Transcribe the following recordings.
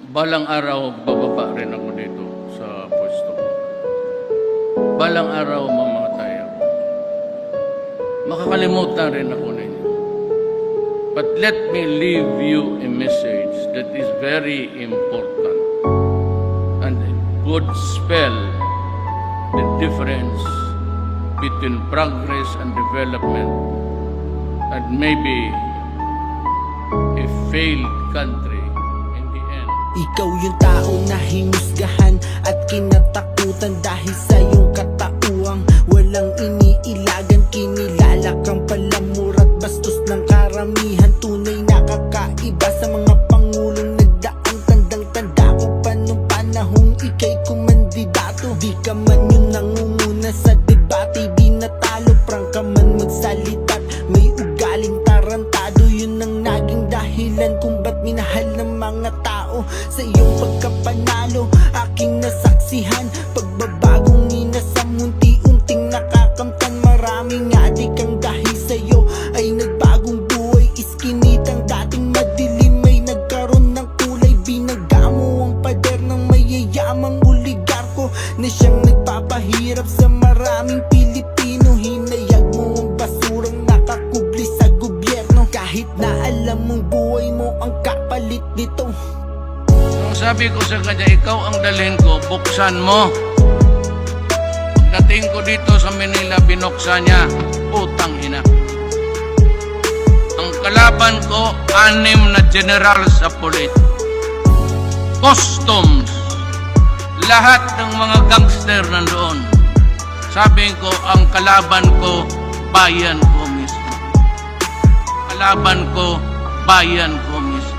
Balang araw, bababa rin ako dito sa pwesto ko. Balang araw, mamamatay ako. Makakalimutan rin ako ninyo. But let me leave you a message that is very important and it would spell the difference between progress and development and maybe a failed country in the end. Ikaw yung tao na hinusgahan at kinatakutan dahil sa iyong katauhang walang iniilagan, kinilala kang palamura at bastos ng karamihan. Tunay na kakaiba sa mga pangulong nagdaang tandang-tanda ko pa nung panahong ika'y kumandidato. Di ka man yung nangunguna sa debate, di natalo, prang ka man magsalita't may ugaling tarantado. Yun ang naging dahilan kung ba't minahal ng mga tao. Sa iyong pagkapanalo, aking nasaksihan pagbabagong inasam, unti-unting nakakamtan. Maraming adik ang dahil sa'yo ay nagbagong buhay. Iskinitang dating madilim ay nagkaroon ng kulay. Binangga mo ang pader ng mayayamang oligarko na siyang nagpapahirap sa maraming Pilipino. Hinayag mo ang basurang nakakubli sa gobyerno, kahit na alam mong buhay mo ang kapalit nito. Nung sabi ko sa kanya, ikaw ang dalhin ko, buksan mo. Pagdating ko dito sa Manila, binuksan niya, utang ina. Ang kalaban ko, 6 na general sa pulit. Customs. Lahat ng mga gangster nandoon. Sabi ko, ang kalaban ko, bayan ko mismo. Kalaban ko, bayan ko mismo.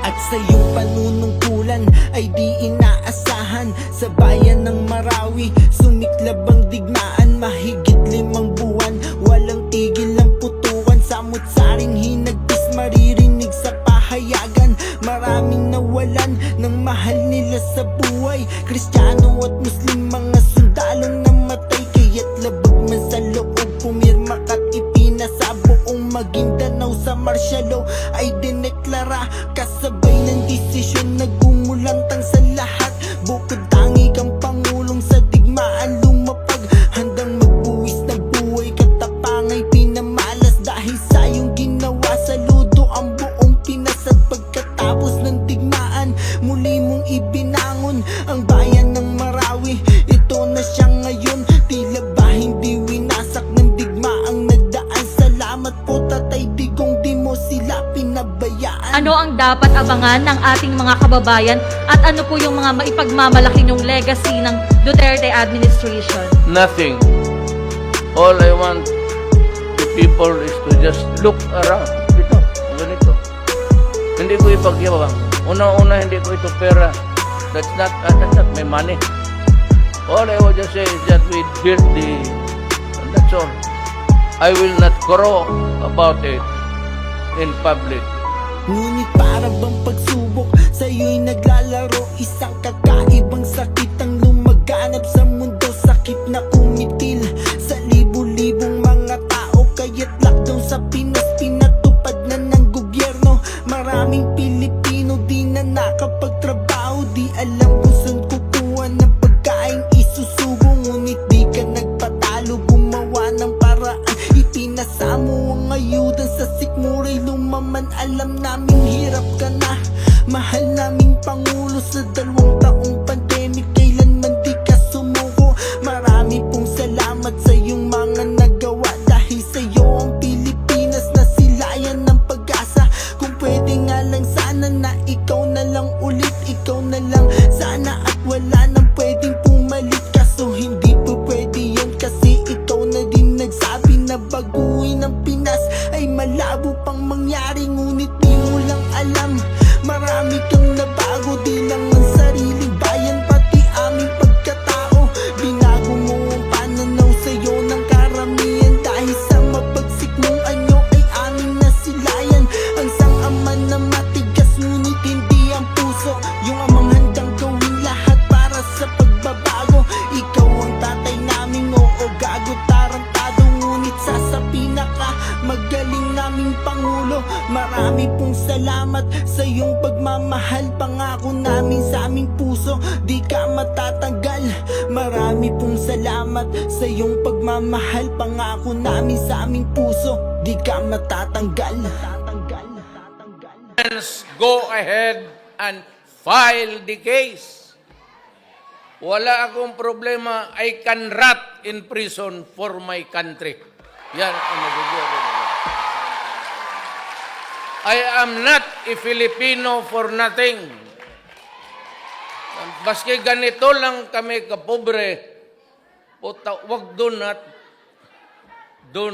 At sa iyong panunungkulan ay di inaasahan. Sa bayan ng Marawi, sumiklab ang digmaan. Mahigit 5 buwan, walang tigil ang putukan. Samut-saring hinagpis, maririnig sa pahayagan. Maraming nawalan ng mahal nila sa buhay. Kristiyano at Muslim, mga sundalong namatay. Kaya't labag man sa loob, pumirma ka't ipinasa. Buong Maguindanao sa martial law ay dineklara. Kasabay ng desisyon na gumulantang sa lahat. Bukod tangi kang pangulong sa digmaan lumapag. Handang magbuwis ng buhay, katapangay pinamalas. Dahil sa iyong ginawa, saludo ang buong Pinas. At pagkatapos ng digmaan, muli mong ibinangon ang bayan ng Marawi. Ito na siya ngayon, tila ba hindi winasak ng digmaang nagdaan. Salamat po Tatay Digong, di mo sila pinabayaan. Ano ang dapat abangan ng ating mga kababayan at ano po yung mga maipagmamalaki ng legacy ng Duterte administration? Nothing. All I want the people is to just look around. Ito, ganito. Hindi ko ipagyabang. Una-una, hindi ko ito pera. That's not my money. All I would just say is that we built and that's all. I will not crow about it in public. Ngunit para bang pagsubok, sa'yo'y naglalaro. Isang kakaibang sakit ang lumaganap sa mundo. Sakit na kumitil sa libu-libong mga tao. Kaya't lockdown sa Pinas, pinatupad na ng gobyerno. Maraming Pilipino di na nakapagtrabaho. Di alam kung saan kukuha ng pagkain isusubo. Ngunit di ka nagpatalo, gumawa ng paraan. Ipinasa mo ang ayudan sa sikmuray lumaman. Alam namin hirap ka na, mahal naming Pangulo. Sa 2 taong pandemic, kailanman di ka sumuko. Marami pong salamat sa iyong mga nagawa. Dahil sa iyo ang Pilipinas nasilayan ng pag-asa. Kung pwede nga lang sana na ikaw na lang ulit. Ikaw na lang sana at wala nang pwedeng pumalit. Kaso hindi po pwede yun kasi ikaw na din nagsabi na baguhin ang Pinas ay malabo pang mangyari. Ngunit di mo lang alam, marami kang nabago. Di lang ang sariling bayan, pati aming pagkatao. Binago mo ang pananaw sa'yo ng karamihan. Dahil sa mapagsik mong anyo ay aming nasilayan. Ang sang-ama na matigas ngunit hindi ang puso. Yung amang handang gawin lahat para sa pagbabago. Ikaw ang tatay naming, oo gago tarantado. Ngunit sa pinaka magaling naming Pangulo. Marami pong salamat sa iyong pagmamahal, pangako namin sa aming puso, di ka matatanggal. Marami pong salamat sa iyong pagmamahal, pangako namin sa aming puso, di ka matatanggal. Go ahead and file the case. Wala akong problema. I can rot in prison for my country. Yan ang magagawa ko. I am not a Filipino for nothing. Baski ganito lang kami kapobre, puta, wag do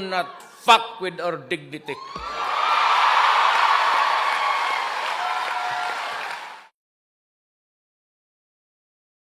not fuck with our dignity.